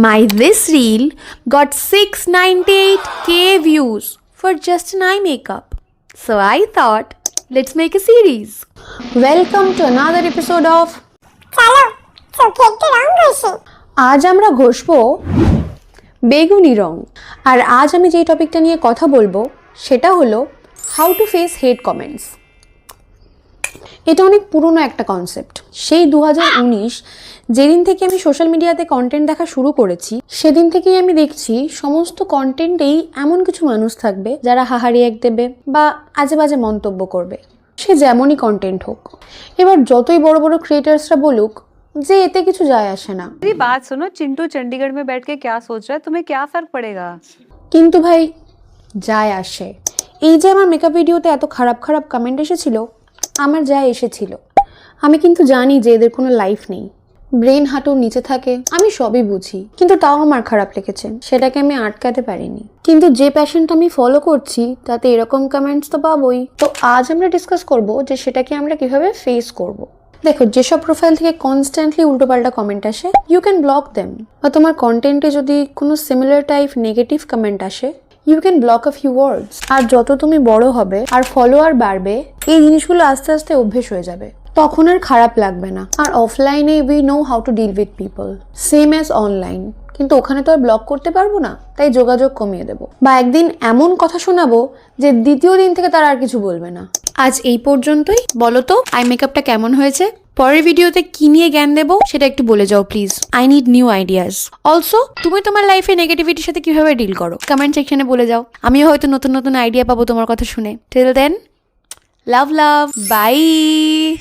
My this reel got 698k views for just an eye makeup. So I thought, let's make a series. Welcome to another episode of চলো চোখে একটু রং ঘষি। আজ আমরা ঘষবো বেগুনি রং। আর আজ আমি যেই টপিকটা নিয়ে কথা বলবো সেটা হলো how to face hate comments. এটা অনেক পুরনো একটা কনসেপ্ট। সেই 2019 যেদিন থেকে আমি সোশ্যাল মিডিয়াতে কন্টেন্ট দেখা শুরু করেছি সেদিন থেকেই আমি দেখছি সমস্ত কন্টেন্টেই এমন কিছু মানুষ থাকবে যারা হাহারি এক দেবে বা আজে বাজে মন্তব্য করবে, সে যেমনই কন্টেন্ট হোক। এবার যতই বড় বড় ক্রিয়েটার্সরা বলুক যে এতে কিছু যায় আসে না, मेरी बात सुनो, चिंटू चंडीगढ़ में बैठ के क्या सोच रहा है, तुम्हें क्या फर्क पड़ेगा। কিন্তু ভাই যায় আসে। এই যে আমার মেকআপ ভিডিওতে এত খারাপ খারাপ কমেন্ট এসেছিল, আমার যায় এসেছিল। আমি কিন্তু জানি যে এদের কোনো লাইফ নেই, ব্রেন হাঁটুর নিচে থাকে, আমি সবই বুঝি, কিন্তু তাও আমার খারাপ লেগেছে, সেটাকে আমি আটকাতে পারিনি। কিন্তু যে প্যাশনটা আমি ফলো করছি তাতে এরকম কমেন্টস তো পাবোই। তো আজ আমরা ডিসকাস করব যে সেটাকে আমরা কিভাবে ফেস করব। দেখো, যেসব প্রোফাইল থেকে কনস্ট্যান্টলি উল্টোপাল্টা কমেন্ট আসে, ইউ ক্যান ব্লক দেম। বা তোমার কন্টেন্টে যদি কোনো সিমিলার টাইপ নেগেটিভ কমেন্ট আসে, you can block a few words. আর যত তুমি বড় হবে আর ফলোয়ার বাড়বে, এই জিনিসগুলো আস্তে আস্তে অভ্যেস হয়ে যাবে, তখন আর খারাপ লাগবে না। আর অফলাইনে we know how to deal with people same as online, কিন্তু ওখানে তো আর ব্লক করতে পারবো না, তাই যোগাযোগ কমিয়ে দেবো। বা একদিন এমন কথা শোনাবো যে দ্বিতীয় দিন থেকে তারা আর কিছু বলবে না। আজ এই পর্যন্তই। বলো তো আই মেকআপটা কেমন হয়েছে? পরের ভিডিওতে কি নিয়ে জ্ঞান দেবো সেটা একটু বলে যাও please. I need new ideas. Also তুমি তোমার লাইফে নেগেটিভিটির সাথে কিভাবে ডিল করো কমেন্ট সেকশনে বলে যাও। আমিও হয়তো নতুন নতুন আইডিয়া পাবো তোমার কথা শুনে। Till then, love love, by.